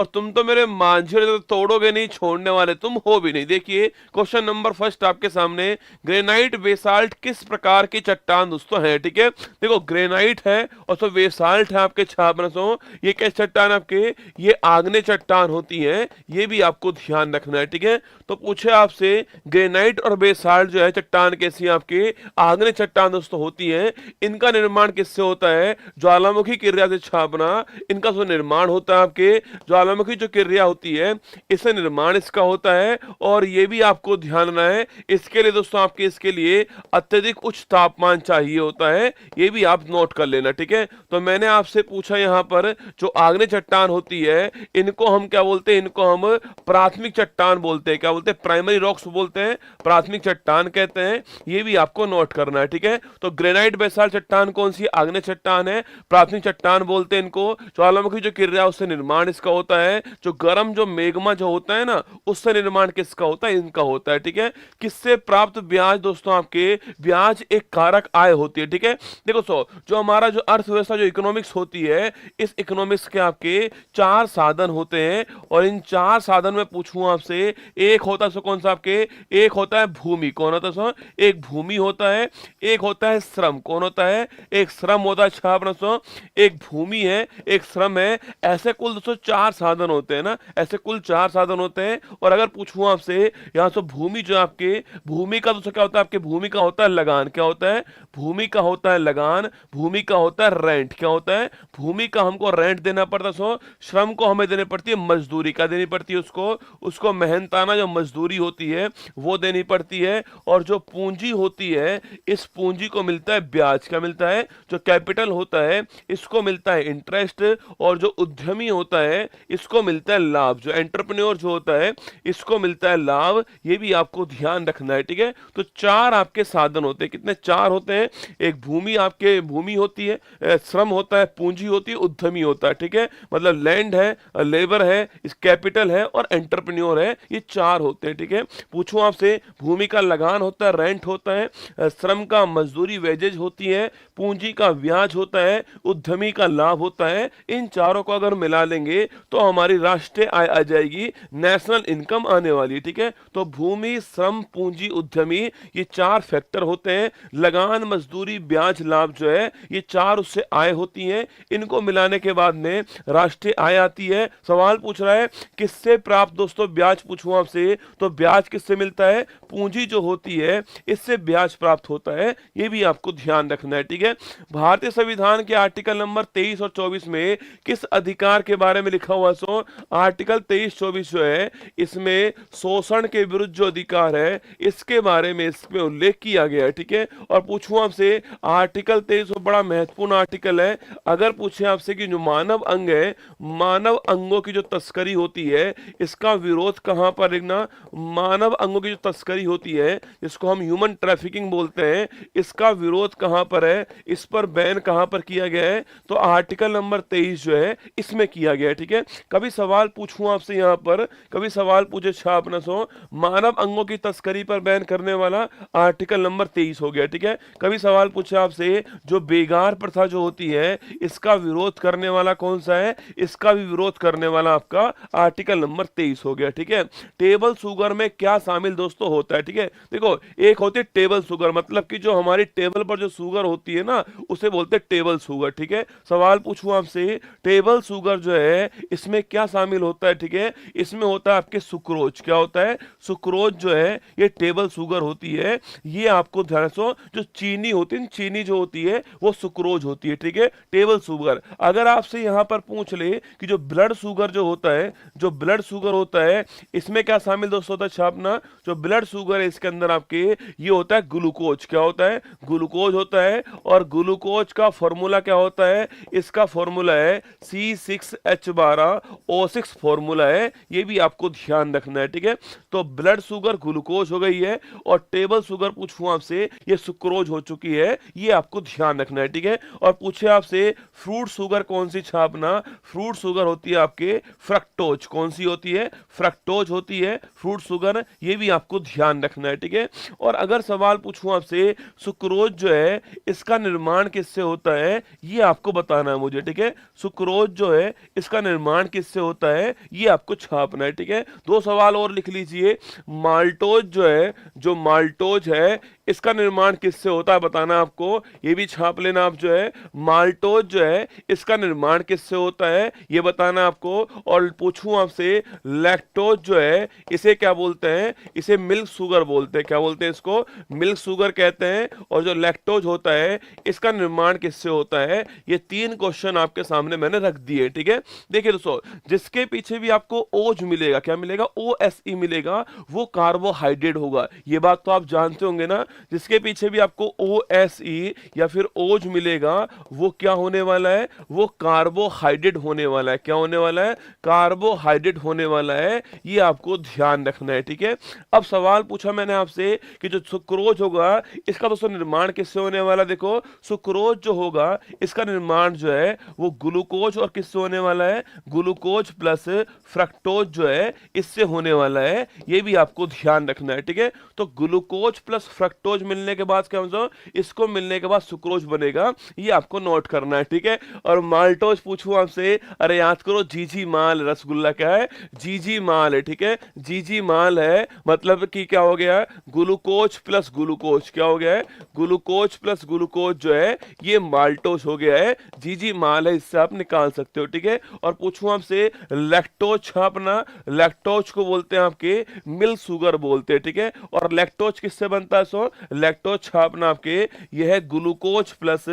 और तुम तो मेरे मांझे तो तोड़ोगे नहीं, छोड़ने वाले तुम हो भी नहीं। देखिए क्वेश्चन नंबर फर्स्ट आपके सामने, ग्रेनाइट बेसाल्ट किस प्रकार की चट्टान दोस्तों है, ठीक है। देखो ग्रेनाइट है और तो बेसाल्ट है आपके छापरसों, ये क्या चट्टान आपके, ये आग्नेय चट्टान होती है, ये भी आपको ध्यान रखना है, ठीक है। तो पूछे आपसे ग्रेनाइट और बेसाल्ट जो है चट्टान कैसी आपके, आग्नेय चट्टान दोस्तों होती है। इनका निर्माण किससे होता है, ज्वालामुखी क्रिया से छापना, इनका जो निर्माण होता है आपके, ज्वालामुखी जो क्रिया होती है इससे निर्माण इसका होता है। और ये भी आपको ध्यान रखना है, इसके लिए दोस्तों आपके, इसके लिए अत्यधिक उच्च तापमान चाहिए होता है, ये भी आप नोट कर लेना, ठीक है। तो मैंने आपसे पूछा यहाँ पर जो आग्नेय चट्टान होती है इनको हम क्या बोलते हैं, इनको हम प्राथमिक चट्टान बोलते हैं, क्या बोलते हैं, प्राइमरी रॉक्स बोलते हैं, प्राथमिक चट्टान कहते हैं, ये भी आपको नोट करना है, ठीक है। तो ग्रेनाइट बेसाल्ट चट्टान कौन सी, आग्नेय चट्टान है, प्राथमिक चट्टान बोलते हैं इनको। ज्वालामुखी जो क्रिया उससे निर्माण इसका होता है, जो गर्म जो मेग्मा जो होता है ना उससे निर्माण किसका होता है, इनका होता है, ठीक है। किससे प्राप्त ब्याज दोस्तों आपके, ब्याज एक कारक आय होती है, ठीक है। देखो जो हमारा जो अर्थव्यवस्था जो इकोनॉमिक्स होती है, इस इकोनॉमिक्स के आपके चार साधन होते हैं, और इन चार साधन में पूछूं आपसे, एक होता है सो कौन सा आपके, एक होता है भूमि, कौन होता है सो, एक भूमि होता है, एक होता है श्रम, कौन होता है, एक श्रम होता है छात्र सो, एक भूमि है, एक श्रम है। ऐसे कुल दोस्तों चार साधन होते हैं ना, ऐसे कुल चार साधन होते हैं। और अगर पूछूं आपसे यहाँ से भूमि जो आपके, भूमि का दोस्तों क्या होता है आपके, भूमि का होता है लगान, क्या होता है, भूमि का होता है लगान, भूमि का होता है रेंट, क्या होता है, भूमि का हमको रेंट देना पड़ता है सो, श्रम को हमें देनी पड़ती है मजदूरी, का देनी पड़ती है उसको, उसको मेहनताना जो मजदूरी होती है वो देनी पड़ती है। और जो पूंजी होती है, इस पूंजी को मिलता है ब्याज, क्या मिलता है, जो कैपिटल होता है इसको मिलता है इंटरेस्ट, और जो उद्यमी होता है इसको मिलता है लाभ, जो एंटरप्रेन्योर जो होता है इसको मिलता है लाभ, ये भी आपको ध्यान रखना है, ठीक है। तो चार आपके साधन होते हैं, कितने, चार होते हैं। एक भूमि आपके, भूमि होती है, श्रम होता है, पूंजी होती है, उद्यमी होता है, ठीक है। मतलब लैंड है, लेबर है, इस कैपिटल है और एंटरप्रेन्योर है, ये चार होते हैं, ठीक है। पूछूं आपसे, भूमि का लगान होता है, रेंट होता है, श्रम का मजदूरी वेजेज होती है, पूंजी का ब्याज होता है, उद्यमी का लाभ होता है। इन चारों को अगर मिला लेंगे तो हमारी राष्ट्रीय आय आ जाएगी, नेशनल इनकम आने वाली है, ठीक है। तो भूमि, श्रम, पूंजी, उद्यमी, ये चार फैक्टर होते हैं। लगान, मजदूरी, ब्याज, लाभ जो है ये चार उससे आय होती हैं। इनको मिलाने के बाद में राष्ट्रीय आय आती है। सवाल पूछ रहा है किससे प्राप्त दोस्तों ब्याज, पूछूं आपसे तो ब्याज किससे मिलता है, पूंजी जो होती है इससे ब्याज प्राप्त होता है, ये भी आपको ध्यान रखना है, ठीक है। भारतीय संविधान के आर्टिकल नंबर 23 और 24 में किस अधिकार के बारे में लिखा हुआ, सो आर्टिकल 23-24 जो है इसमें शोषण के विरुद्ध जो अधिकार है इसके बारे में इसमें उल्लेख किया गया है, ठीक है। और पूछूं आपसे, आर्टिकल 23 बड़ा महत्वपूर्ण आर्टिकल है। अगर पूछे आपसे कि जो मानव अंग है, मानव अंगों की जो तस्करी होती है इसका विरोध कहां पर लिखना, मानव अंगों की जो तस्करी होती है जिसको हम ह्यूमन ट्रैफिकिंग बोलते हैं, इसका विरोध कहां पर है, इस पर बैन कहां पर किया गया है, तो आर्टिकल नंबर 23 जो है इसमें किया गया है, ठीक है। कभी सवाल पूछूं आपसे यहाँ पर, कभी सवाल पूछे छापना सो, मानव अंगों की तस्करी पर बैन करने वाला आर्टिकल नंबर 23 हो गया, ठीक है। कभी सवाल पूछे आपसे जो बेगार प्रथा जो होती है इसका विरोध करने वाला कौन सा है, इसका भी विरोध करने वाला आपका आर्टिकल नंबर 23 हो गया, ठीक है। टेबल शुगर में क्या शामिल दोस्तों होता है, ठीक है। देखो एक होती है टेबल शुगर, मतलब कि जो हमारी टेबल पर जो शुगर होती है ना उसे बोलते हैं टेबल शुगर, ठीक है। सवाल पूछूं आपसे, टेबल शुगर जो है इसमें क्या शामिल होता है, ठीक है। इसमें होता है आपके सुक्रोज, क्या होता है, सुक्रोज जो है ये टेबल शुगर होती है, ये आपको ध्यान रखो। जो चीनी होती है, चीनी जो होती है वो सुक्रोज होती है, ठीक है, टेबल शुगर। अगर आपसे यहां पर पूछ ले कि जो ब्लड शुगर जो होता है, जो ब्लड शुगर होता है इसमें क्या शामिल दोस्तों होता है छापना, जो ब्लड शुगर है इसके अंदर आपके ये होता है ग्लूकोज, क्या होता है, ग्लूकोज होता है। और ग्लूकोज का फॉर्मूला क्या होता है, इसका फॉर्मूला है C6H12O6 फॉर्मूला है, ये भी आपको ध्यान रखना है, ठीक है। तो ब्लड शुगर ग्लूकोज हो गई है, और टेबल शुगर पूछूं आपसे ये सुक्रोज हो चुकी है, ये आपको ध्यान रखना है, ठीक है। और पूछे आपसे फ्रूट शुगर कौन सी छापना, फ्रूट शुगर होती है आपके फ्रक्टोज, कौन सी होती है, फ्रक्टोज होती है फ्रूट शुगर, ये भी आपको ध्यान रखना है, ठीक है। और अगर सवाल पूछूं आपसे सुक्रोज जो है इसका निर्माण किससे होता है, ये आपको बताना है मुझे, ठीक है। सुक्रोज जो है इसका निर्माण किससे होता है ये आपको छापना है, ठीक है। दो सवाल और लिख लीजिए। माल्टोज जो है, जो माल्टोज है इसका निर्माण किससे होता है बताना आपको, ये भी छाप लेना आप जो है। माल्टोज जो है इसका निर्माण किससे होता है ये बताना आपको। और पूछूं आपसे लैक्टोज जो है इसे क्या बोलते हैं, इसे मिल्क शुगर बोलते हैं। क्या बोलते हैं इसको, मिल्क शुगर कहते हैं। और जो लैक्टोज होता है इसका निर्माण किससे होता है। ये तीन क्वेश्चन आपके सामने मैंने रख दिए, ठीक है। देखिए दोस्तों, जिसके पीछे भी आपको ओज मिलेगा, क्या मिलेगा, OSE मिलेगा, वो कार्बोहाइड्रेट होगा। ये बात तो आप जानते होंगे ना। जिसके पीछे भी आपको OSE या फिर ओज मिलेगा वो क्या होने वाला है, वो कार्बोहाइड्रेट होने वाला है। क्या होने वाला है, कार्बोहाइड्रेट होने वाला है। ये आपको ध्यान रखना है, ठीक है। अब सवाल पूछा मैंने आपसे कि जो सुक्रोज होगा इसका दोस्तों निर्माण किससे होने वाला। देखो सुक्रोज जो होगा इसका निर्माण जो है वो ग्लूकोज और किससे होने वाला है, ग्लूकोज प्लस फ्रक्टोज जो है इससे होने वाला है। ये भी आपको ध्यान रखना है, ठीक है। तो ग्लूकोज प्लस फ्रक्टोज मिलने के बाद क्या मतलब, इसको मिलने के बाद सुक्रोज बनेगा। ये आपको नोट करना है, ठीक है। और माल्टोज पूछूं आपसे, अरे याद करो जीजी माल रसगुल्ला क्या है, जीजी माल है, ठीक है। जीजी माल है मतलब कि क्या हो गया, ग्लूकोज प्लस ग्लूकोज, क्या हो गया है, ग्लूकोज प्लस ग्लूकोज जो है ये माल्टोज हो गया है। जीजी माल है, इससे आप निकाल सकते हो, ठीक है। और पूछूं आपसे लैक्टोज छापना, लैक्टोज को बोलते हैं आपके मिल्क शुगर बोलते हैं, ठीक है। और लैक्टोज किससे बनता है, सो लैक्टोज छापना आपके यह है ग्लूकोज प्लस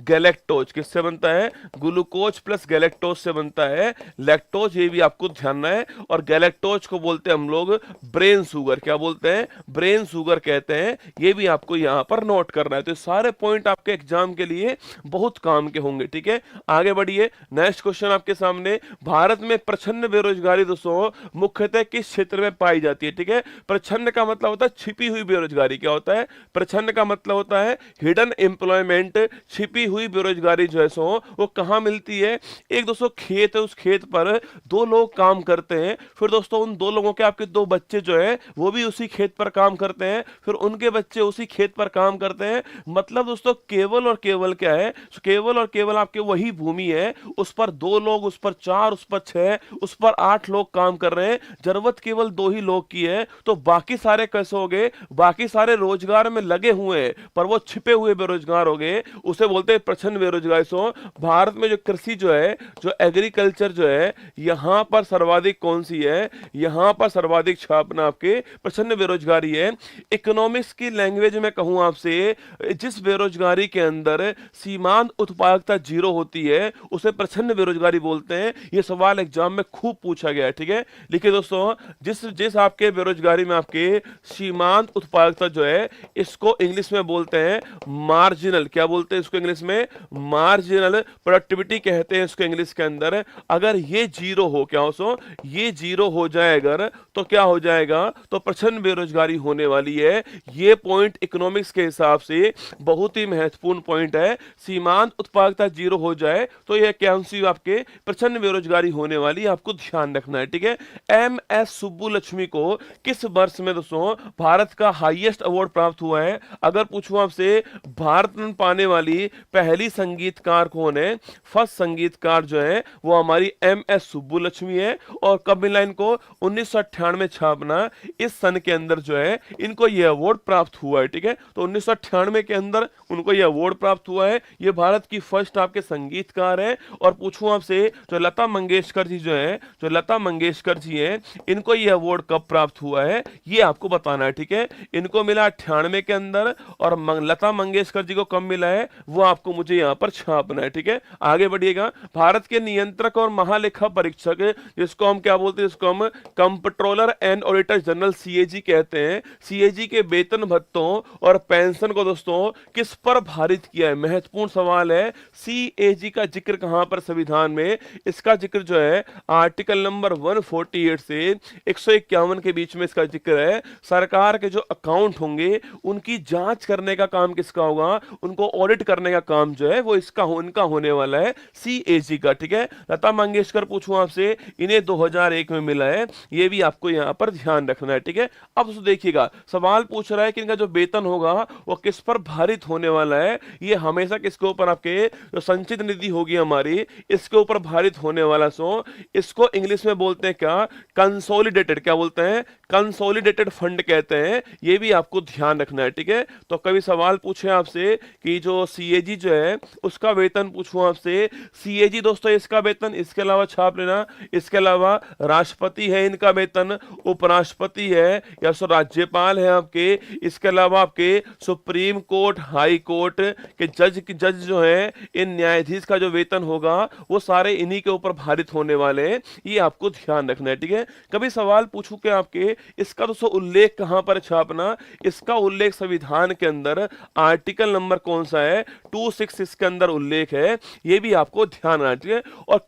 गैलेक्टोज, किससे बनता है, ग्लूकोज प्लस गैलेक्टोज से बनता है लैक्टोज। ये भी आपको ध्यान है। और गैलेक्टोज को बोलते हैं हम लोग ब्रेन शुगर, क्या बोलते हैं, ब्रेन शुगर कहते हैं। ये भी आपको यहां पर नोट करना है। तो सारे पॉइंट आपके एग्जाम के लिए बहुत काम के होंगे, ठीक है। आगे बढ़िए, नेक्स्ट क्वेश्चन आपके सामने। भारत में प्रच्छन्न बेरोजगारी दोस्तों मुख्यतः किस क्षेत्र में पाई जाती है, ठीक है। प्रच्छन्न का मतलब होता है छिपी हुई बेरोजगारी। क्या होता है, प्रच्छन्न का मतलब होता है हिडन एम्प्लॉयमेंट। छिपी हुई बेरोजगारी जो है सो वो कहां मिलती है, एक दोस्तों खेत है, उस खेत पर दो लोग काम करते हैं, फिर दोस्तों उन दो लोगों के आपके दो बच्चे जो है वो भी उसी खेत पर काम करते हैं, फिर उनके बच्चे उसी खेत पर काम करते हैं। मतलब दोस्तों केवल और केवल क्या है, केवल और केवल आपके वही भूमि है, उस पर दो लोग, उस पर चार, उस पर 6, उस पर 8 लोग काम कर रहे हैं। जरूरत केवल 2 ही लोग की है, तो बाकी सारे कैसे हो गए, बाकी सारे रोजगार में लगे हुए हैं पर वो छिपे हुए बेरोजगार हो गए, उसे बोलते हैं प्रच्छन्न बेरोजगारी। सो भारत में जो कृषि जो है, जो एग्रीकल्चर जो है, यहां पर सर्वाधिक कौन सी है, यहां पर सर्वाधिक छापना आपके प्रच्छन्न बेरोजगारी है। इकोनॉमिक्स की लैंग्वेज में कहूं आपसे, जिस बेरोजगारी के अंदर सीमांत उत्पादकता 0 होती है उसे प्रच्छन्न बेरोजगारी बोलते हैं। यह सवाल एग्जाम में खूब पूछा गया है, ठीक है। लिखिए दोस्तों, जिस जिस आपके बेरोजगारी में आपके सीमांत उत्पादकता जो है इसको इंग्लिश में बोलते हैं मार्जिनल, क्या बोलते हैं इसको इंग्लिश में, मार्जिनल प्रोडक्टिविटी कहते हैं इसको इंग्लिश के अंदर। अगर ये 0 हो, क्या हो, सो ये 0 हो जाए अगर, तो क्या हो जाएगा, तो प्रच्छन्न बेरोजगारी होने वाली है। ये पॉइंट इकोनॉमिक्स के हिसाब से बहुत ही महत्वपूर्ण पॉइंट है। सीमांत उत्पादकता 0 हो जाए तो यह क्या सी आपके प्रच्छन्न बेरोजगारी होने वाली, आपको ध्यान रखना है, ठीक है। MS सुब्बुलक्ष्मी को किस वर्ष में दोस्तों भारत का हाईएस्ट अवार्ड प्राप्त हुआ है। अगर पूछूं आपसे भारत रत्न पाने वाली पहली संगीतकार कौन है, फर्स्ट संगीतकार जो है वो हमारी MS सुब्बुलक्ष्मी है। और कब मिला इनको, 1998 छापना, इस सन के अंदर जो है इनको यह अवार्ड प्राप्त हुआ है, ठीक है। तो 1998 के अंदर उनको यह अवार्ड प्राप्त हुआ है। ये भारत की फर्स्ट आपके संगीतकार है। और पूछूं आपसे, जो लता मंगेशकर जी जो है, जो लता मंगेशकर जी हैं, इनको यह अवार्ड कब प्राप्त हुआ है ये आपको बताना है, ठीक है। इनको मिला 98 के अंदर, और लता मंगेशकर जी को कब मिला है वो आपको मुझे यहां पर छापना है, ठीक है। आगे बढ़िएगा। भारत के नियंत्रक और महालेखा परीक्षक, जिसको हम क्या बोलते हैं, इसको हम comptroller and auditor general CAG कहते हैं। CAG के वेतन भत्तों और पेंशन को दोस्तों किस पर भारित किया है, महत्वपूर्ण सवाल है। CAG का जिक्र कहां पर संविधान में, इसका जिक्र जो है आर्टिकल नंबर 148 से 151 के बीच में इसका जिक्र है। सरकार के जो अकाउंट होंगे उनकी जांच करने का काम किसका होगा, उनको ऑडिट करने का काम जो है वो इसका इनका होने वाला है, CAG का, ठीक है। लता मंगेशकर पूछूं आपसे, इन्हें 2001 में मिला है, ये भी आपको यहां पर ध्यान रखना है, ठीक है। अब देखिएगा, सवाल पूछ रहा है कि इनका जो वेतन होगा वो किस पर भारित होने वाला है। ये हमेशा किसके ऊपर, आपके जो संचित निधि होगी हमारी, इसके ऊपर भारित होने वाला है सो इसको इंग्लिश में बोलते हैं क्या, कंसोलिडेटेड, क्या बोलते हैं, कंसोलिडेटेड फंड कहते हैं। ये भी आपको ध्यान रखना है, ठीक है। तो कभी सवाल पूछे आपसे कि जो सीएजी जो है उसका वेतन पूछूं आपसे, सीएजी दोस्तों इसका वेतन, इसके अलावा छाप लेना, इसके अलावा राष्ट्रपति है इनका वेतन, उपराष्ट्रपति है या सो राज्यपाल है आपके, इसके अलावा आपके सुप्रीम कोर्ट, हाई कोर्ट के जज जो है, इन न्यायाधीश का जो वेतन होगा वो सारे इन्हीं के ऊपर भारित होने वाले हैं। ये आपको ध्यान रखना है, ठीक है। कभी सवाल पूछूं कि आपके इसका दोस्तों उल्लेख कहां पर छापना, इसका उल्लेख संविधान के अंदर आर्टिकल नंबर कौन सा है, 26 इसके अंदर उल्लेख है। ये भी आपको ध्यान रखना, ठीक है। और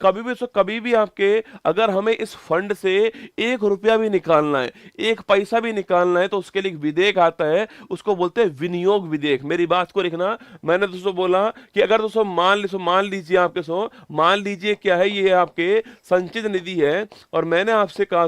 कभी भी आपके अगर हमें इस फंड से 1 रुपया भी निकालना है, 1 पैसा भी निकालना है, तो उसके लिए एक विधेयक आता है, उसको बोलते हैं विनियोग विधेयक। मेरी बात को लिखना, मैंने दोस्तों बोला कि अगर दोस्तों मान लीजिए आपके मान लीजिए क्या है, ये आपके संचित निधि है और मैंने आपसे कहा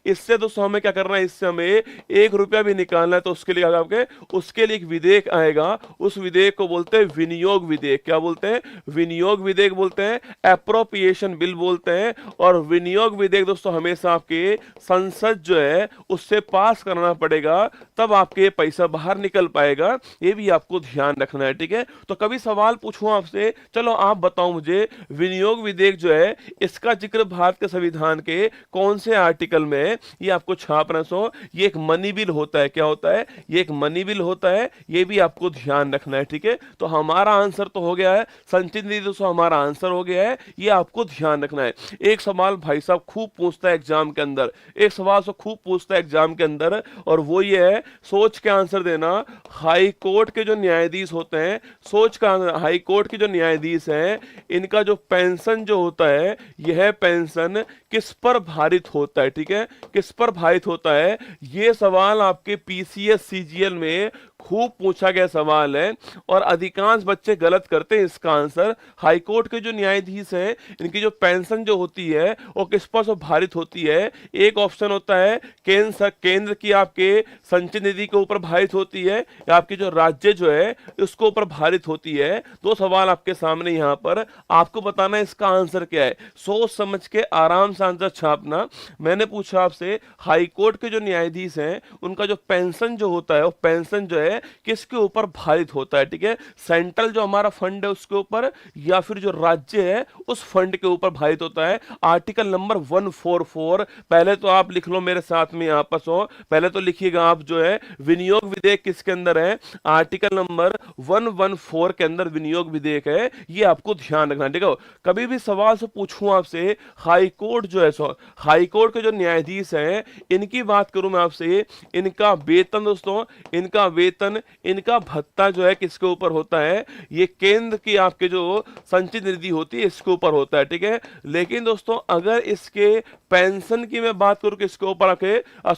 इससे दोस्तों हमें क्या करना है, इससे हमें 1 रुपया भी निकालना है, तो उसके लिए आपके उसके लिए एक विधेयक आएगा, उस विधेयक को बोलते हैं विनियोग विधेयक। क्या बोलते हैं, विनियोग विधेयक बोलते हैं, एप्रोप्रिएशन बिल बोलते हैं। और विनियोग विधेयक दोस्तों हमेशा आपके संसद जो है उससे पास करना पड़ेगा, तब आपके पैसा बाहर निकल पाएगा। ये भी आपको ध्यान रखना है, ठीक है। तो कभी सवाल पूछूं आपसे, चलो आप बताओ मुझे विनियोग विधेयक जो है इसका जिक्र भारत के संविधान के कौन से आर्टिकल में है, ये आपको छापना। ये एक मनी बिल होता है, क्या होता है, ये एक मनी बिल होता है। ये भी आपको ध्यान रखना है, ठीक है। तो हमारा आंसर तो हो गया है, संचित निधि दोस्तों हमारा आंसर हो गया है, ये आपको ध्यान रखना है। एक सवाल भाई साहब खूब पूछता है एग्जाम के अंदर, एक सवाल से खूब पूछता है एग्जाम के अंदर, और वो ये है, सोच के आंसर देना। हाई कोर्ट के जो न्यायाधीश होते हैं, सोच का, हाई कोर्ट के जो न्यायाधीश हैं, इनका जो पेंशन जो होता है, यह पेंशन किस पर भारित होता है, ठीक है, किस पर भारित होता है। ये सवाल आपके पीसीएस सीजीएल में खूब पूछा गया सवाल है और अधिकांश बच्चे गलत करते हैं इसका आंसर। हाईकोर्ट के जो न्यायाधीश हैं, इनकी जो पेंशन जो होती है वो किस पर भारित होती है। एक ऑप्शन होता है केंद्र की आपके संचित निधि के ऊपर भारित होती है, या आपके जो राज्य जो है उसके ऊपर भारित होती है। 2 सवाल आपके सामने, यहां पर आपको बताना है इसका आंसर क्या है। सोच समझ के आराम से आंसर छापना। मैंने पूछा आपसे हाईकोर्ट के जो न्यायाधीश हैं उनका जो पेंशन जो होता है, वो पेंशन जो है किसके ऊपर भारित होता है, ठीक है, सेंट्रल जो हमारा फंड है उसके ऊपर, या फिर जो राज्य है उस फंड के ऊपर भारित होता है। आर्टिकल नंबर 144, पहले तो आप लिख लो मेरे साथ में आपस हो, पहले तो लिखिएगा आप जो है विनियोग विधेयक किसके अंदर है, आर्टिकल नंबर 114 के अंदर विनियोग विधेयक है। ये आपको ध्यान रखना, ठीक है। कभी भी सवाल से पूछूं आपसे, हाई कोर्ट जो है हाई कोर्ट के जो न्यायाधीश हैं, इनकी बात करूं मैं आपसे, इनका वेतन दोस्तों, इनका वेतन, इनका भत्ता जो है किसके ऊपर होता है, ये केंद्र की आपके जो संचित निधि होती है इसके ऊपर होता है, ठीक है। लेकिन दोस्तों अगर इसके पेंशन की मैं बात करूं किसके ऊपर आके,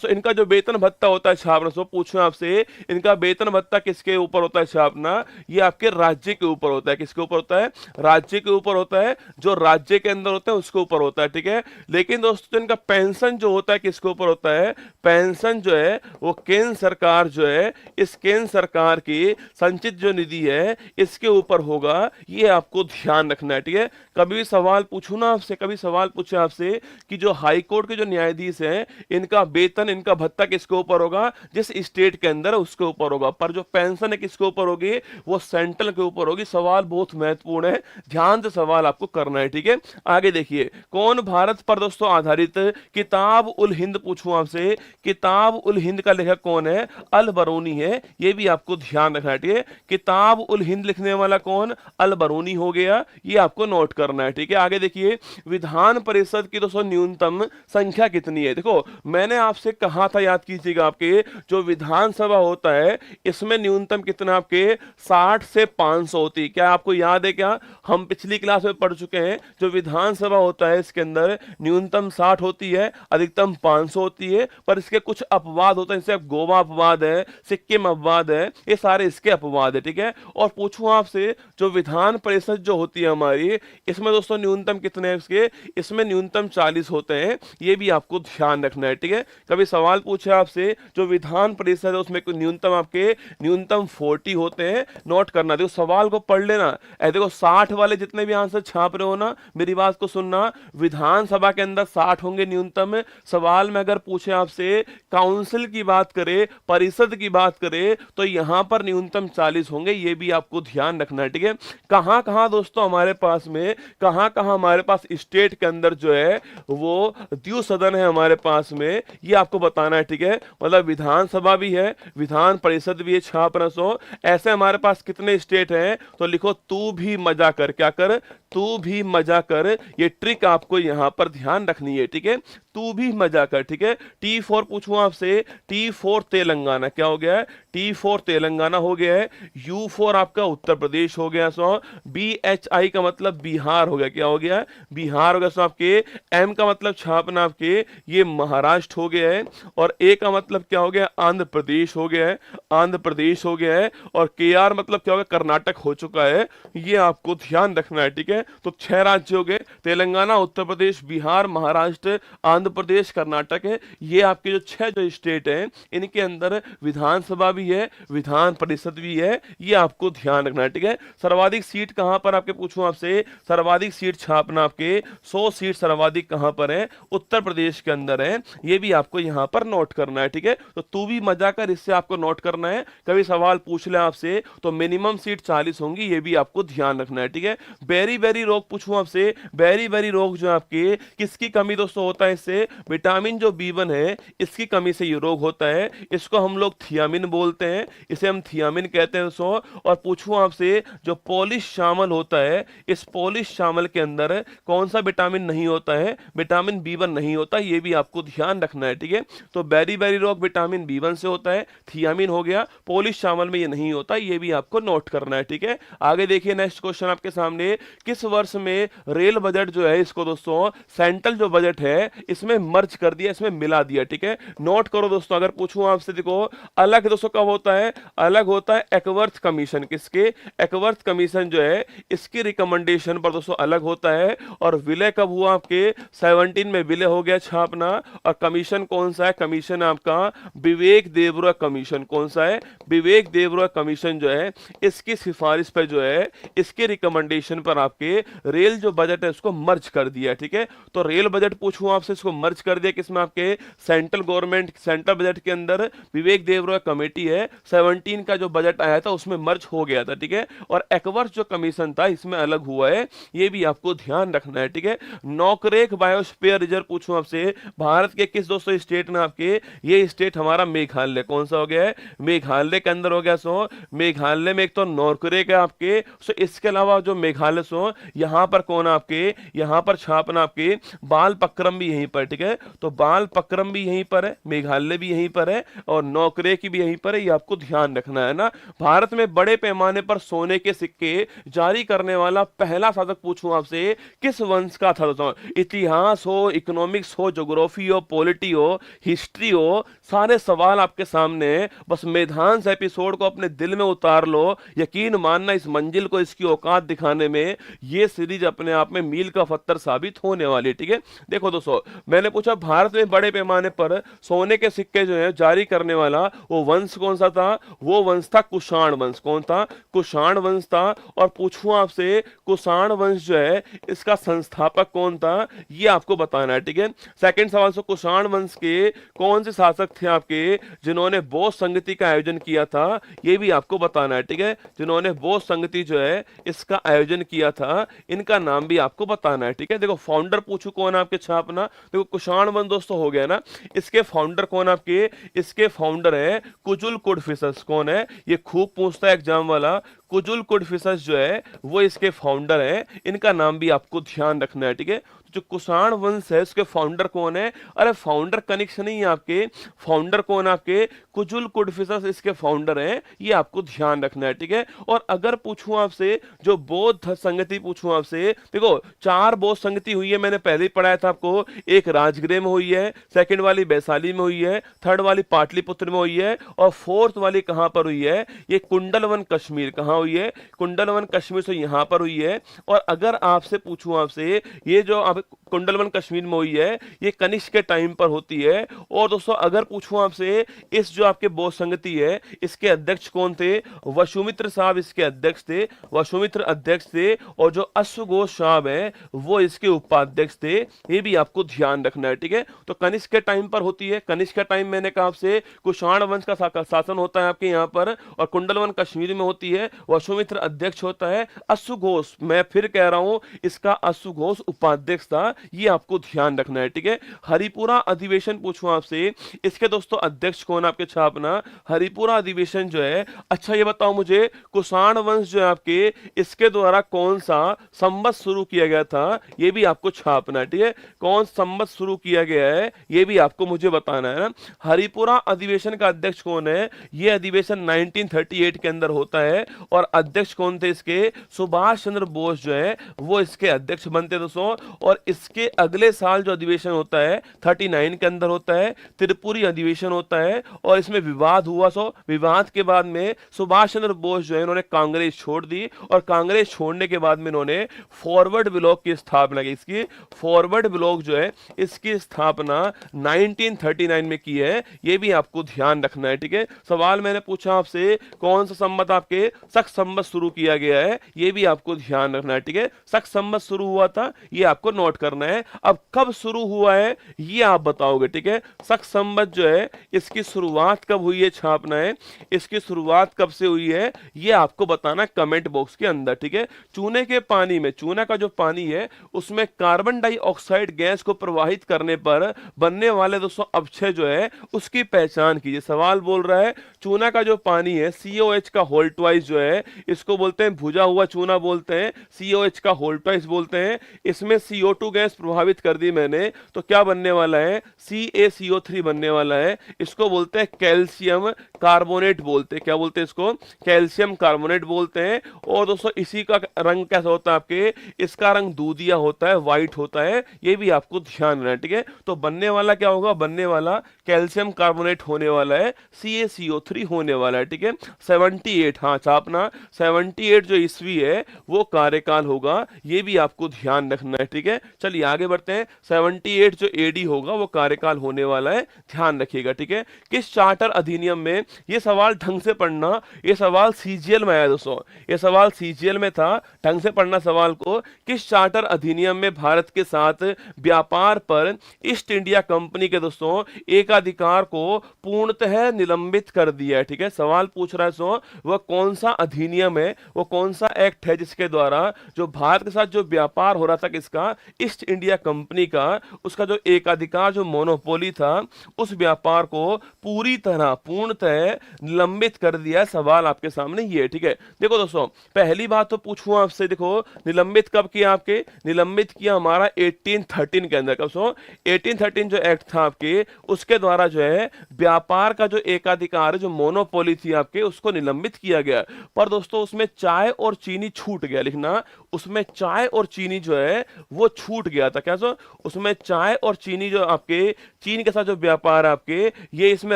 इनका जो वेतन भत्ता होता है छापना, पूछूं आपसे इनका वेतन भत्ता किसके ऊपर होता है छापना, ये आपके राज्य के ऊपर होता है। किसके ऊपर होता है, राज्य के ऊपर होता है, जो राज्य के अंदर होता है उसके ऊपर होता है, ठीक है। लेकिन दोस्तों इनका पेंशन जो होता है किसके ऊपर होता है, पेंशन जो है वो केंद्र सरकार जो है, इस केंद्र सरकार की संचित जो निधि है इसके ऊपर होगा। ये आपको ध्यान रखना है, ठीक है। कभी भी सवाल पूछू ना आपसे, कभी सवाल पूछे आपसे कि जो हाई कोर्ट के जो न्यायाधीश हैं, इनका वेतन, इनका भत्ता किसके ऊपर होगा, जिस स्टेट के अंदर है उसके ऊपर होगा, पर जो पेंशन है किसके ऊपर होगी, वो सेंट्रल के ऊपर होगी। सवाल बहुत महत्वपूर्ण है, ध्यान से सवाल आपको करना है, ठीक है। आगे देखिए, कौन भारत पर दोस्तों आधारित किताब उल हिंद पूछूं आपसे, किताब उल हिंद का लेखक कौन है, अल बरूनी है। ये भी आपको ध्यान रखना है, ठीक है। किताब उल हिंद लिखने वाला कौन, अल बरूनी हो गया, ये आपको नोट करना है, ठीक है। आगे देखिए, विधान परिषद की दोस्तों न्यूनतम संख्या कितनी है। देखो मैंने आपसे कहा था, याद कीजिएगा, आपके जो विधानसभा होता है इसमें न्यूनतम कितना आपके 60 से 500 होती है। क्या आपको याद है, क्या हम पिछली क्लास में पढ़ चुके हैं, जो विधानसभा होता है इसके अंदर न्यूनतम 60 होती है, अधिकतम 500 होती है। पर इसके कुछ अपवाद होते हैं, जैसे गोवा अपवाद है, सिक्किम अपवाद अपवाद है, ये सारे इसके अपवाद है, ठीक है। और पूछूं आपसे जो विधान परिषद जो होती है हमारी, इसमें दोस्तों न्यूनतम कितने हैं इसके, इसमें न्यूनतम 40 होते हैं, ये भी आपको ध्यान रखना है, ठीक है। कभी सवाल पूछे आपसे जो विधान परिषद है उसमें न्यूनतम आपके न्यूनतम 40 होते हैं, नोट करना। देखो सवाल को पढ़ लेना। देखो 60 वाले जितने भी आंसर छाप रहे हो ना, मेरी बात को सुनना, विधानसभा के अंदर 60 होंगे न्यूनतम। सवाल में अगर पूछे आपसे काउंसिल की बात करें, परिषद की बात करें, तो यहां पर न्यूनतम 40 होंगे, ये भी आपको ध्यान रखना है, ठीक है। कहां कहां दोस्तों हमारे पास में, कहां कहां हमारे पास स्टेट के अंदर जो है वो द्वि सदन है हमारे पास में, ये आपको बताना है, ठीक है। मतलब विधानसभा भी है, विधान परिषद भी है, छापना सो ऐसे हमारे पास कितने स्टेट हैं, तो लिखो तू भी मजा कर, क्या कर, तू भी मजा कर। ये ट्रिक आपको यहां पर ध्यान रखनी है, ठीक है, तू भी मजा कर, ठीक है। T4 पूछूं आपसे, T4 तेलंगाना क्या हो गया है, T4 तेलंगाना हो गया है। U4 आपका उत्तर प्रदेश हो गया। सो BHI का मतलब बिहार हो गया, क्या हो गया, बिहार हो गया। सो आपके M का मतलब छापना आपके ये महाराष्ट्र हो गया है। और A का मतलब क्या हो गया, आंध्र प्रदेश हो गया है, आंध्र प्रदेश हो गया है। और KR मतलब क्या हो गया, कर्नाटक हो चुका है, ये आपको ध्यान रखना है, ठीक है। तो 6 राज्य हो गए, तेलंगाना, उत्तर प्रदेश, बिहार, महाराष्ट्र, आंध्र प्रदेश, कर्नाटक है। ये आपके जो 6 जो स्टेट हैं, इनके अंदर विधानसभा भी है, विधान परिषद भी है, ये आपको ध्यान रखना है, ठीक है। सर्वाधिक सीट कहां पर आपके पूछूं आपसे, सर्वाधिक सीट छापना आपके 100 सीट सर्वाधिक कहां पर है, उत्तर प्रदेश के अंदर है, ये भी आपको यहां पर नोट करना है, ठीक है। तो तू भी मजा कर, इससे आपको नोट करना है। कभी सवाल पूछ ले आपसे तो मिनिमम सीट 40 होंगी, ये भी आपको ध्यान रखना है, ठीक है। बेरी बेरी रोग पूछूं आपसे, बेरी बेरी रोग जो आपके किसकी कमी दोस्तों होता है, इससे विटामिन जो B1 है इसकी कमी से ये रोग होता है। इसको हम लोग थियामिन बोलते हैं, इसे हम थियामिन कहते हैं दोस्तों। और पूछूं आपसे जो पॉलिश शामिल होता है, इस पॉलिश शामिल के अंदर कौन सा विटामिन नहीं होता है, विटामिन B1 नहीं होता, ये भी आपको ध्यान रखना है, ठीक है। तो बेरी बेरी रोग विटामिन B1 से होता है, थियामिन हो गया, पॉलिश शामिल में ये नहीं होता, ये भी आपको नोट करना है, ठीक है। आगे देखिए नेक्स्ट क्वेश्चन आपके सामने, किस वर्ष में रेल बजट जो है इसको दोस्तों सेंट्रल जो बजट है इसमें मर्ज कर दिया, इसमें मिला दिया, ठीक है। नोट करो दोस्तों, अगर पूछूं आपसे, देखो अलग दोस्तों कब होता है, अलग होता है एकवर्थ कमीशन, किसके, एकवर्थ कमीशन जो है इसकी रिकमेंडेशन पर दोस्तों अलग होता है। और विलय कब हुआ, आपके 17 में विलय हो गया छापना। और कमीशन कौन सा है, कमीशन आपका विवेक देबरॉय कमीशन, कौन सा है, विवेक देबरॉय कमीशन जो है इसकी सिफारिश पर जो है, इसके रिकमेंडेशन पर आपके रेल जो बजट है उसको मर्ज कर दिया, ठीक है। तो रेल बजट पूछूं आपसे, इसको मर्ज कर दिया किसमें, आपके सेंट्रल गवर्नमेंट सेंट्रल बजट के अंदर विवेक देबरॉय कमेटी है, 17 का जो बजट आया था उसमें मर्ज हो गया था, ठीक है। और एकवर्थ जो कमीशन था इसमें अलग हुआ है, ये भी आपको ध्यान रखना है, ठीक है। नौकरेक बायोस्फीयर रिजर्व पूछूं आपसे, भारत के किस दोस्तों स्टेट में, आपके ये स्टेट हमारा मेघालय, कौन सा हो गया है, मेघालय के अंदर हो गया। सो मेघालय में एक तो नौकरेक है आपके, सो इसके अलावा जो मेघालय सो यहां पर कौन आपके, यहां पर छापना आपके बाल पक्रम भी यहीं पर, ठीक है। तो बाल पक्रम भी यहीं पर है, मेघालय भी यहीं पर है, और नौकरेक भी यहीं पर है, ये आपको ध्यान रखना है ना। भारत में बड़े पैमाने पर सोने के सिक्के जारी करने वाला पहला शासक पूछूं आपसे किस वंश का था दोस्तों। इतिहास हो, इकोनॉमिक्स हो, ज्योग्राफी हो, पॉलिटी हो, हिस्ट्री हो, सारे सवाल आपके सामने, बस मैदान से एपिसोड को अपने दिल में उतार लो। यकीन मानना इस मंजिल को, इसकी औकात दिखाने में ये सीरीज अपने आप में मील का पत्थर साबित होने वाली, ठीक है। देखो दोस्तों, मैंने पूछा भारत में बड़े पैमाने पर सोने के सिक्के जो है जारी करने वाला वो वंश कौन सा था, वो वंश था कुषाण वंश, कौन था, कुषाण वंश था। और पूछूं आपसे कुषाण वंश जो है इसका संस्थापक कौन था, ये आपको बताना है, ठीक है। सेकंड सवाल से कुषाण वंश के कौन से शासक थे आपके जिन्होंने बौद्ध संगति का आयोजन किया था, ये भी आपको बताना है, ठीक है। जिन्होंने बौद्ध संगति जो है इसका आयोजन किया था, इनका नाम भी आपको बताना है, ठीक है। देखो फाउंडर पूछू कौन आपके छापना, देखो कुषाण वंश दोस्तों हो गया ना, इसके फाउंडर कौन आपके, इसके फाउंडर है कुजुल कुडफिसस, कौन है, ये खूब पूछता है एग्जाम वाला, कुजुल कुडफिसस जो है वो इसके फाउंडर हैं, इनका नाम भी आपको ध्यान रखना है, ठीक है। जो कुषाण वंश है उसके फाउंडर कौन है? अरे फाउंडर कनिष्क नहीं है आपके, फाउंडर कौन है आपके? कुजुल कुडफिसस इसके फाउंडर हैं, ये आपको ध्यान रखना है, ठीक है। और अगर पूछूं आपसे जो बौद्ध संगति पूछूं आपसे, देखो 4 बौद्ध संगति हुई है, मैंने पहले ही पढ़ाया था आपको। एक राजगृह में हुई है, सेकंड वाली वैशाली में हुई है, थर्ड वाली पाटलिपुत्र में हुई है, और फोर्थ वाली कहां पर हुई है? ये कुंडलवन कश्मीर। कहां हुई है? कुंडलवन कश्मीर से यहां पर हुई है। और अगर आपसे पूछूं आपसे, ये जो आप कुंडलवन कश्मीर में हुई है, ये कनिष्क के टाइम पर होती है। और दोस्तों अगर पूछूं आपसे, इस जो आपके बौद्ध संगति है इसके अध्यक्ष कौन थे? वसुमित्र साहब इसके अध्यक्ष थे, वसुमित्र अध्यक्ष थे। और जो अश्वघोष साहब है वो इसके उपाध्यक्ष थे, ये भी आपको ध्यान रखना है, ठीक है। तो कनिष्क के टाइम पर होती है, कनिष्क का टाइम मैंने कहा आपसे कुषाण वंश का शासन होता है आपके यहाँ पर, और कुंडलवन कश्मीर में होती है, वसुमित्र अध्यक्ष होता है, अश्वघोष, मैं फिर कह रहा हूं इसका अश्वघोष उपाध्यक्ष था, ये आपको ध्यान रखना है, ठीक है। हरिपुरा अधिवेशन पूछूं आपसे, इसके दोस्तों अध्यक्ष कौन आपके छापना? हरिपुरा अधिवेशन जो है। अच्छा ये बताओ मुझे, कुषाण वंश जो है आपके, इसके द्वारा कौन सा संवत शुरू किया गया था? ये भी आपको छापना है, ठीक है। कौन संवत शुरू किया गया है ये भी आपको मुझे बताना है ना। हरिपुरा अधिवेशन का अध्यक्ष कौन है? ये अधिवेशन 1938 के अंदर होता है, और अध्यक्ष कौन थे इसके? सुभाष चंद्र बोस जो है वो इसके अध्यक्ष बनते हैं दोस्तों। और इसके अगले साल जो अधिवेशन होता है 39 के अंदर होता है, त्रिपुरी अधिवेशन होता है, और इसमें विवाद हुआ। विवाद के बाद में सुभाष चंद्र बोस जो है इन्होंने कांग्रेस छोड़ दी, और कांग्रेस छोड़ने के बाद में इन्होंने फॉरवर्ड ब्लॉक की स्थापना की। इसकी फॉरवर्ड ब्लॉक जो है इसकी स्थापना 1939 में की है, ये भी आपको ध्यान रखना है, ठीक है। सवाल मैंने पूछा आपसे कौन सा संवत आपके शक संवत शुरू किया गया है, ये भी आपको ध्यान रखना है, ठीक है। शक संवत शुरू हुआ था, ये आपको नोट करना है। अब कब शुरू हुआ है ये आप बताओगे, ठीक है। शक संवत जो है इसकी शुरुआत कब हुई है छापना है, इसकी शुरुआत कब से हुई है ये आपको बताना कमेंट बॉक्स के अंदर, ठीक है। चूने के पानी में, चूना का जो पानी है उसमें कार्बन डाइऑक्साइड गैस को प्रवाहित करने पर बनने वाले दोस्तों अपक्षय जो है उसकी पहचान कीजिए। सवाल बोल रहा है चूना का जो पानी है COH का होल ट्वाइस जो है, इसको बोलते हैं भुजा हुआ चूना बोलते हैं, COH का होल ट्वाइस बोलते हैं। इसमें CO2 गैस प्रभावित कर दी मैंने, तो क्या बनने वाला है? CaCO3 बनने वाला है। इसको बोलते हैं कैल्शियम कार्बोनेट बोलते हैं। क्या बोलते हैं इसको? कैल्शियम कार्बोनेट बोलते हैं। और दोस्तों इसी का रंग कैसा होता है आपके? इसका रंग दूधिया होता है, व्हाइट होता है, ये भी आपको ध्यान रखना है, ठीक है। तो बनने वाला क्या होगा? बनने वाला कैल्शियम कार्बोनेट होने वाला है, CaCO3 होने वाला है, ठीक है। 78, हाँ छापना 78 जो ईस्वी है वो कार्यकाल होगा, ये भी आपको ध्यान रखना है, ठीक है। चलिए आगे बढ़ते हैं। 78 जो AD होगा वो कार्यकाल होने वाला है, ध्यान रखिएगा, ठीक है। किस चार्टर अधिनियम में, ये सवाल ढंग से पढ़ना, ये सवाल CGL में आया दोस्तों, ये सवाल CGL में था, ढंग से पढ़ना सवाल को। किस चार्टर अधिनियम में भारत के साथ व्यापार पर ईस्ट इंडिया कंपनी के दोस्तों एकाधिकार को पूर्णतः निलंबित कर दिया है, ठीक है। सवाल पूछ रहा है सो वह कौन सा अधिनियम है, वो कौन सा एक्ट है जिसके द्वारा जो भारत के साथ जो व्यापार हो रहा था किसका? ईस्ट इंडिया कंपनी का, उसका जो एकाधिकार जो मोनोपोली था उस व्यापार को पूरी तरह पूर्णतः निलंबित कर दिया। सवाल आपके सामने ये, ठीक है। देखो दोस्तों पहली बात तो पूछूं आपसे, देखो निलंबित कब किया आपके? निलंबित किया हमारा 1813 के अंदर। कब सो? 1813 जो एक्ट था आपके उसके द्वारा जो है व्यापार का जो एकाधिकार जो मोनोपोली थी आपके उसको निलंबित किया गया। पर दोस्तों उसमें चाय और चीनी छूट गया, लिखना उसमें चाय और चीनी जो है वो छूट गया था। क्या सो? उसमें चाय और चीनी जो आपके चीन के साथ जो व्यापार आपके ये इसमें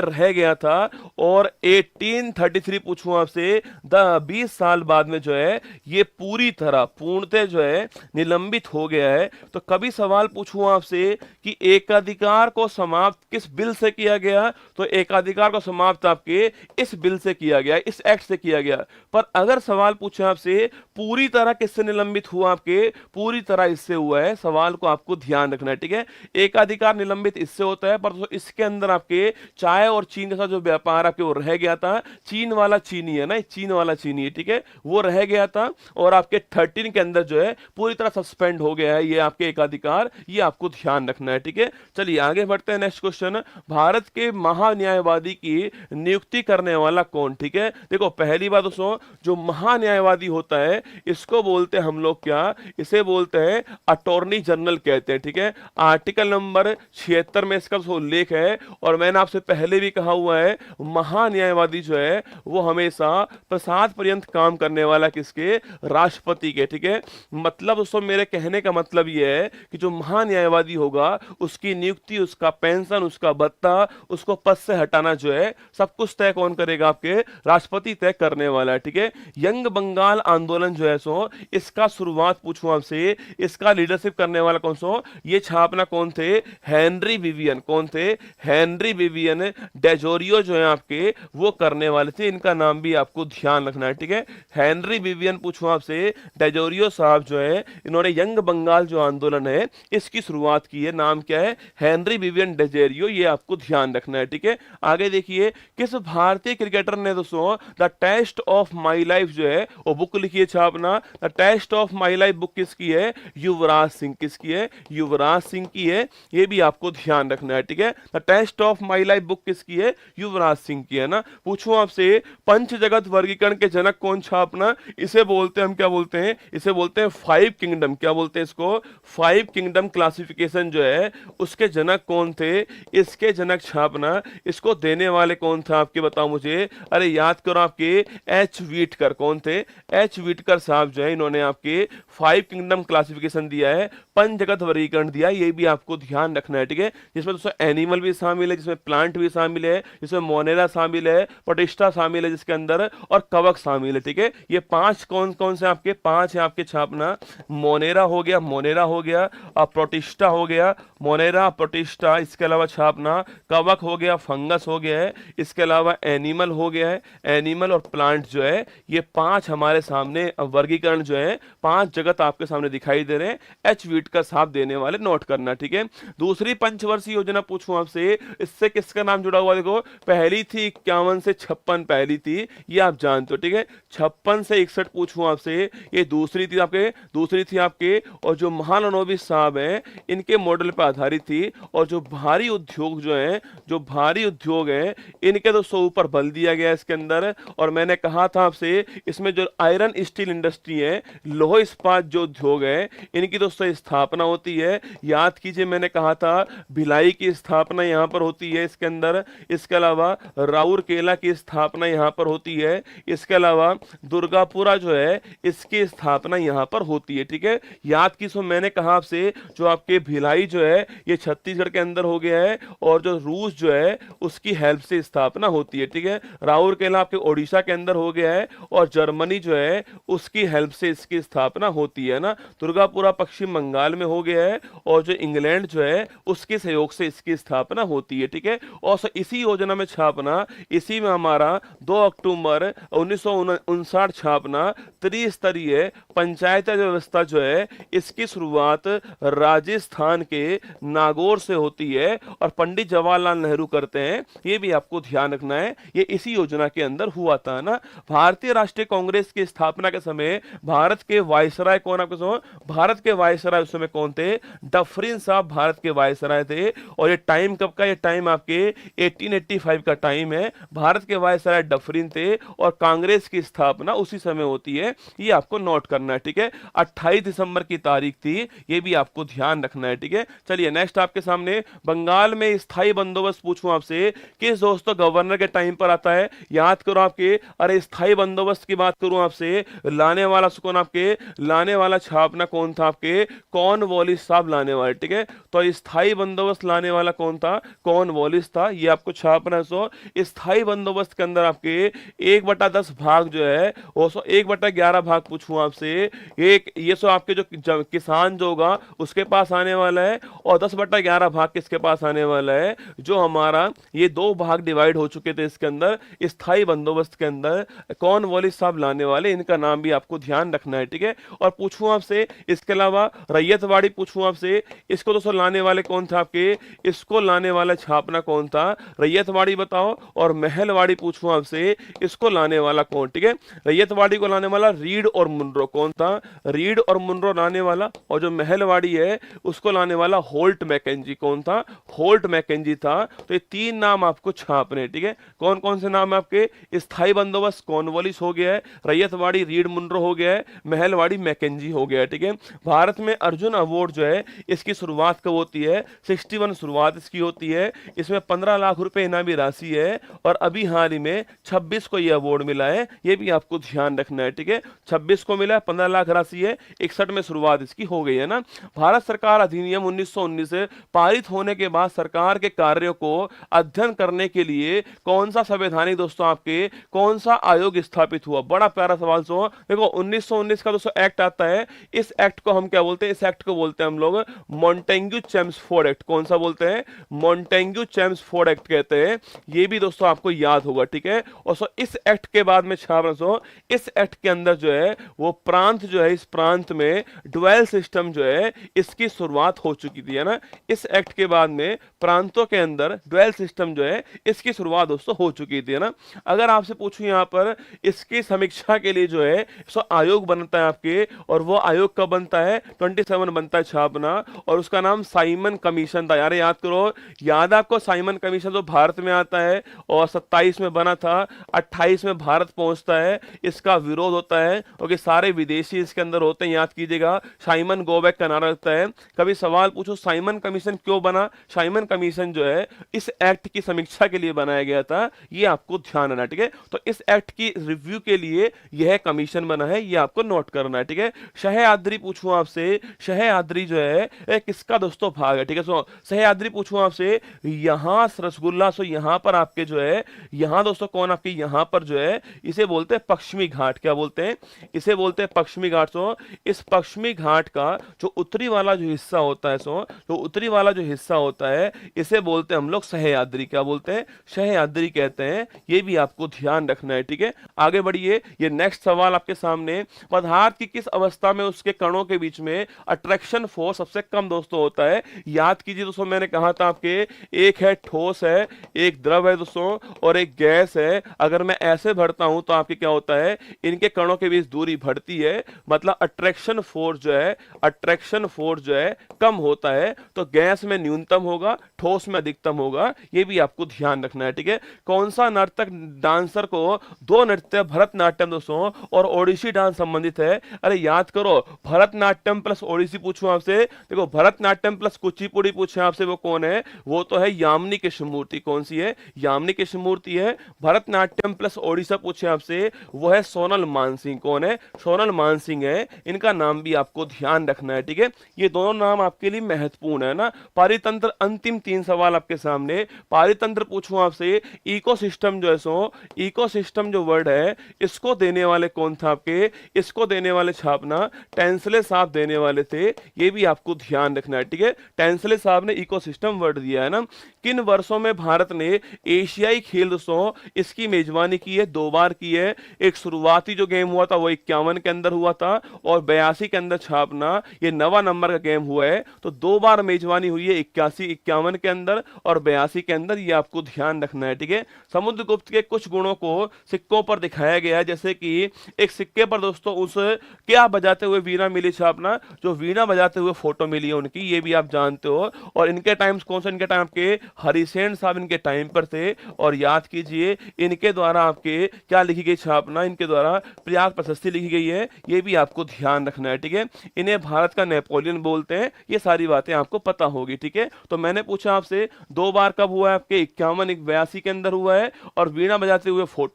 रह गया था। और 1833 पूछूं आपसे 20 साल बाद में जो है ये पूरी तरह पूर्णतः जो है निलंबित हो गया है। तो कभी सवाल पूछूं आपसे कि एकाधिकार को समाप्त किस बिल से किया गया, तो एकाधिकार को समाप्त आपके इस बिल से किया गया, इस एक्ट से किया गया। पर अगर सवाल पूछे आपसे पूरी तरह किससे निलंबित हुआ, आपके पूरी तरह इससे हुआ है। सवाल को आपको ध्यान रखना है, ठीक है। एकाधिकार निलंबित इससे होता है, पर इसके अंदर आपके चाय और चीन के साथ जो व्यापार आपके वो रह गया था। चीन वाला चीनी है ना, चीन वाला चीनी है, ठीक है, वो रह गया था। और आपके 13 के अंदर जो है पूरी तरह सस्पेंड हो गया है ये आपके एकाधिकार, ये आपको ध्यान रखना है, ठीक है। चलिए आगे बढ़ते हैं। नेक्स्ट क्वेश्चन, भारत के महान्यायवादी की नियुक्ति करने वाला कौन? ठीक है, देखो पहली बात दोस्तों जो महान्यायवादी होता है इसको बोलते हैं हम लोग क्या? इसे बोलते हैं अटॉर्नी अटॉर्नी जनरल कहते हैं, ठीक है। आर्टिकल नंबर 76 में इसका उल्लेख है। और मैंने आपसे पहले भी कहा हुआ है, महान्यायवादी जो है वो हमेशा प्रसाद पर्यंत काम करने वाला किसके, राष्ट्रपति के, ठीक है। मतलब दोस्तों मेरे कहने का मतलब ये है कि जो महान्यायवादी होगा उसकी नियुक्ति, उसका पेंशन, उसका भत्ता, उसको पद से हटाना जो है सब कुछ तय कौन करेगा, आपके राष्ट्रपति तय करने वाला है, ठीक है। यंग बंगाल आंदोलन जो है सो इसका शुरुआत पूछूं आपसे, इसका लीडरशिप करने वाला कौन सो, ये छापना कौन थे, हेनरी विवियन। कौन थे, हेनरी विवियन डेजोरियो जो है आपके वो करने वाले थे। इनका नाम भी आपको ध्यान रखना है, ठीक है। हेनरी विवियन पूछूं आपसे, डेजोरियो साहब जो है इन्होंने यंग बंगाल जो आंदोलन है इसकी शुरुआत की है। नाम क्या है, हेनरी विवियन डेजोरियो, ये आपको ध्यान रखना है, ठीक है। आगे देखिए, किस भारतीय क्रिकेटर ने दोस्तों the test of my life जो है वो बुक लिखी है छापना। The test of my life book किसकी है, युवराज सिंह। किसकी है, युवराज सिंह की है, ये भी आपको ध्यान रखना है, ठीक है। The test of my life book किसकी है, युवराज सिंह की है ना। पूछूं आपसे, पंच जगत वर्गीकरण के जनक कौन छापना, इसे बोलते हैं हम, क्या बोलते हैं, इसे बोलते हैं फाइव किंगडम। क्या बोलते हैं इसको, फाइव किंगडम क्लासिफिकेशन जो है उसके जनक कौन थे, इसके जनक छापना। इसको देने वाले कौन था आपके, बताओ मुझे, अरे याद करो, आपके एच व्हीटकर। कौन थे, एच व्हीटकर साहब जो है इन्होंने आपके फाइव किंगडम क्लासिफिकेशन दिया है, पंचजगत वर्गीकरण दिया, ये भी आपको ध्यान रखना है, ठीक है। जिसमें दोस्तों एनिमल भी शामिल है, जिसमें प्लांट भी शामिल है, जिसमें मोनेरा शामिल है, प्रोटिस्टा शामिल है जिसके अंदर, और कवक शामिल है, ठीक है। ये पांच कौन कौन से आपके, पांच है आपके छापना। मोनेरा हो गया, मोनेरा हो गया, और प्रोटिस्टा हो गया, मोनेरा प्रोटिस्टा। इसके अलावा छापना कवक हो गया, फंगस हो गया है, इसके अलावा एनिमल हो गया है, एनिमल और प्लांट जो है, ये पांच हमारे सामने वर्गीकरण जो है, पांच जगत आपके सामने दिखाई दे रहे हैं। एच व्हीटकर साहब देने वाले, नोट करना, ठीक है। दूसरी पंचवर्षीय योजना पूछूं आपसे, इससे किसका नाम जुड़ा हुआ, देखो पहली थी 51 से 56, पहली थी, ये आप जानते हो, ठीक है। 56 से 61 पूछूं आपसे, ये दूसरी थी आपके, दूसरी थी आपके। और जो महालनोबिस साहब हैं इनके मॉडल पर आधारित थी। और जो भारी उद्योग जो है, जो भारी उद्योग है, इनके दोस्तों ऊपर बल दिया गया इसके अंदर। और मैंने कहा था आपसे, इसमें जो आयरन स्टील इंडस्ट्री है, लोह इस्पात जो उद्योग है, इनकी दोस्तों स्थापना होती है। याद कीजिए, मैंने कहा था भिलाई की स्थापना यहां पर होती है इसके अंदर। इसके अलावा राउरकेला की स्थापना यहां पर होती है। इसके अलावा दुर्गापुरा जो है इसकी स्थापना यहां पर होती है, ठीक है। याद कीजिए, मैंने कहा आपसे, जो आपके भिलाई जो है ये छत्तीसगढ़ के अंदर हो गया है, और जो रूस जो है उसकी हेल्प से स्थापना होती है, ठीक है। राउरकेला आपके ओडिशा के अंदर हो गया है, और जर्मनी जो है उसकी हेल्प से इसकी स्थापना होती है ना। दुर्गापुरा पश्चिम बंगाल में हो गया है, और जो इंग्लैंड जो है उसके सहयोग से इसकी स्थापना होती है, ठीक है। और इसी योजना में छापना, इसी में हमारा 2 अक्टूबर 1959 छापना त्रिस्तरीय पंचायत व्यवस्था जो है इसकी शुरुआत राजस्थान के नागौर से होती है, और पंडित जवाहरलाल नेहरू करते हैं, ये भी आपको ध्यान रखना है। ये इसी योजना के अंदर हुआ था ना। भारतीय राष्ट्रीय कांग्रेस की स्थापना के समय भारत के वायसराय कौन, आपको सुनो, भारत के वायसराय उस समय कौन थे, डफरिन साहब भारत के वायसराय थे। और ये टाइम कब का, ये टाइम आपके 1885 का टाइम है। भारत के वायसराय डफरिन थे, और कांग्रेस की स्थापना उसी समय होती है, ये आपको नोट करना है, ठीक है। 28 दिसंबर की तारीख थी, ये भी आपको ध्यान रखना है, ठीक है। चलिए नेक्स्ट आपके सामने, बंगाल में स्थायी बंदोबस्त पूछूं आपसे, किस दोस्तों गवर्नर के टाइम पर आता है, याद करो आपके। अरे स्थायी बंदोबस्त की बात करूं आपसे, लाने वाला कौन, आपके लाने वाला छापना कौन था, आपके कॉर्नवालिस साहब लाने वाले, ठीक है। तो स्थायी बंदोबस्त लाने वाला कौन था, कॉर्नवालिस था, ये आपको छापना है। सो स्थायी बंदोबस्त के अंदर आपके 1/10 भाग जो है वो 1/11 भाग पूछूं आपसे, एक ये सो आपके जो किसान जो होगा उसके पास आने वाला है, और 10/11 भाग किसके पास आने वाला है, जो हमारा ये 2 भाग डिवाइड हो चुके थे इसके अंदर स्थायी बंदोबस्त के अंदर। कॉर्नवालिस साहब लाने वाले, इनका नाम भी आपको ध्यान रखना है, ठीक है। और पूछूं आपसे इसके अलावा रैयतवाड़ी पूछूं आपसे, इसको दोस्तों लाने वाले कौन था आपके, इसको लाने वाला छापना कौन था, रैयतवाड़ी बताओ। और महलवाड़ी पूछूं आपसे, इसको लाने वाला कौन, ठीक है। रैयतवाड़ी को लाने वाला रीड और मुनरो कौन था, रीड और मुनरो लाने वाला। और जो महलवाड़ी है उसको लाने वाला होल्ट मैकेंजी कौन था, होल्ट मैकेंजी था। तो ये 3 नाम आपको छापने, ठीक है। कौन कौन से नाम आपके, स्थायी बंदोबस्त कॉर्नवालिस हो गया है, रैयतवाड़ी रीड मुनरो हो गया है, महलवाड़ी मैकेंजी हो गया है, ठीक है। भारत में इसमें अर्जुन अवार्ड जो है इसकी शुरुआत कब होती है, 61 शुरुआत इसकी होती है। इसमें 15 लाख रुपए इनामी राशि है और अभी हाल ही में 26 को ये अवार्ड मिला है, ये भी आपको ध्यान रखना है, ठीक है। 26 को मिला है, 15 लाख राशि है, 61 में शुरुआत इसकी हो गई है ना। भारत सरकार अधिनियम 1919 से पारित होने के बाद सरकार के कार्यों को अध्ययन करने के लिए कौन सा संवैधानिक दोस्तों आपके कौन सा आयोग स्थापित हुआ? बड़ा प्यारा सवाल सो देखो 1919 का दोस्तों एक्ट आता है, इस एक्ट को हम क्या बोलते हैं, इस एक्ट को बोलते हैं हम लोग मॉन्टेग्यू चेम्सफोर्ड एक्ट। कौन सा बोलते हैं? मॉन्टेग्यू चेम्सफोर्ड एक्ट कहते हैं, ये भी दोस्तों आपको याद होगा, ठीक है। और सो इस एक्ट के बाद में छात्र सो इस एक्ट के अंदर जो है वो प्रांत जो है, इस प्रांत में ड्वेल सिस्टम जो है इसकी शुरुआत हो चुकी थी, है ना। इस एक्ट के बाद में प्रांतों के अंदर ड्वेल सिस्टम जो है इसकी शुरुआत दोस्तों हो चुकी थी, है ना। अगर आपसे पूछूं यहां पर इसकी समीक्षा के लिए जो है सो आयोग बनता है आपके, और वो आयोग कब बनता है? 27 बनता है छापना, और उसका नाम साइमन कमीशन था। यार याद करो, याद आपको साइमन कमीशन जो भारत में आता है और 27 में बना था, 28 में भारत पहुंचता है, इसका विरोध होता है क्योंकि सारे विदेशी इसके अंदर होते हैं। याद कीजिएगा, साइमन गो बैक का नारा लगता है। कभी सवाल पूछो साइमन कमीशन क्यों बना? साइमन कमीशन जो है इस एक्ट की समीक्षा के लिए बनाया गया था, ये आपको ध्यान रखना, ठीक है। तो इस एक्ट की रिव्यू के लिए यह कमीशन बना है, ये आपको नोट करना है, ठीक है। सह्याद्री पूछूं आपसे, सह्याद्री जो है किसका दोस्तों भाग है, ठीक है। सो सह्याद्री पूछूं आपसे, यहां रसगुल्ला, सो यहां पर आपके जो है, यहां दोस्तों कौन आपके यहां पर जो है इसे बोलते हैं पश्चिमी घाट। क्या बोलते हैं? इसे बोलते हैं पश्चिमी घाट। सो इस पश्चिमी घाट का जो उत्तरी वाला जो हिस्सा होता है, सो जो उत्तरी वाला जो हिस्सा होता है इसे बोलते हैं हम लोग सह्याद्री। क्या बोलते हैं? सह्याद्री कहते हैं, ये भी आपको ध्यान रखना है, ठीक है। आगे बढ़िए, ये नेक्स्ट सवाल आपके सामने, पदार्थ की किस अवस्था में उसके कणों के बीच में अट्रैक्शन फोर्स सबसे कम दोस्तों होता है? याद कीजिए दोस्तों, मैंने कहा था आपके एक है ठोस है, एक द्रव है दोस्तों, और एक गैस है। अगर मैं ऐसे भरता हूं तो आपके क्या होता है, इनके कणों के बीच दूरी बढ़ती है, मतलब अट्रैक्शन फोर्स जो है, अट्रैक्शन फोर्स जो है कम होता है। तो गैस में न्यूनतम होगा, ठोस में अधिकतम होगा, ये भी आपको ध्यान रखना है, ठीक है। कौन सा नर्तक डांसर को दो नृत्य भरतनाट्यम दोस्तों और ओडिसी डांस संबंधित है? अरे याद करो, भरतनाट्यम प्लस ओडिसी पूछूं आपसे, देखो भरतनाट्यम प्लस कुचिपुड़ी पूछे आपसे, वो कौन है? वो तो है यामिनी कृष्णमूर्ति। कौन सी है? यामिनी कृष्णमूर्ति है। भरतनाट्यम प्लस ओडिशा पूछे आपसे, वो है सोनल मानसिंह। कौन है? सोनल मानसिंह है, इनका नाम भी आपको ध्यान रखना है, ठीक है। ये दोनों नाम आपके लिए महत्वपूर्ण है ना। पारितंत्र, अंतिम 3 सवाल आपके सामने। पारितंत्र पूछूं आपसे, इकोसिस्टम जो है सो, इकोसिस्टम जो वर्ड है इसको देने वाले कौन था आपके? इसको देने वाले छापना टेंसले साहब देने वाले थे, ये भी आपको ध्यान रखना है, ठीक है। टेंसले साहब ने इकोसिस्टम वर्ड दिया है ना। किन वर्षों में भारत ने एशियाई खेल दोस्तों इसकी मेजबानी की है? 2 बार की है। एक शुरुआती जो गेम हुआ था वो 51 के अंदर हुआ था, और 82 के अंदर छापना ये 9वां नंबर का गेम हुआ है। तो 2 बार मेजबानी हुई है, 81 51 के अंदर और 82 के अंदर, ये आपको ध्यान रखना है, ठीक है। समुद्रगुप्त के कुछ गुणों को सिक्कों पर दिखाया गया है, जैसे कि एक सिक्के पर दोस्तों उस क्या बजाते हुए वीणा मिली छापना, जो वीणा बजाते हुए फोटो मिली है उनकी, ये भी आप जानते हो। और इनके टाइम्स कौन सा? इनके टाइम के हरिसेन साहब इनके टाइम पर थे, और याद कीजिए इनके द्वारा आपके क्या लिखी गई छापना, इनके द्वारा प्रयाग प्रशस्ति लिखी गई है, ये भी आपको ध्यान रखना है, ठीक है। इन्हें भारत का नेपोलियन बोलते हैं, ये सारी बातें आपको पता होगी, ठीक है। तो मैंने पूछा आपसे 2 बार कब हुआ है आपके? 51 82 के अंदर हुआ है, और वीणा बजाते हुए फोटो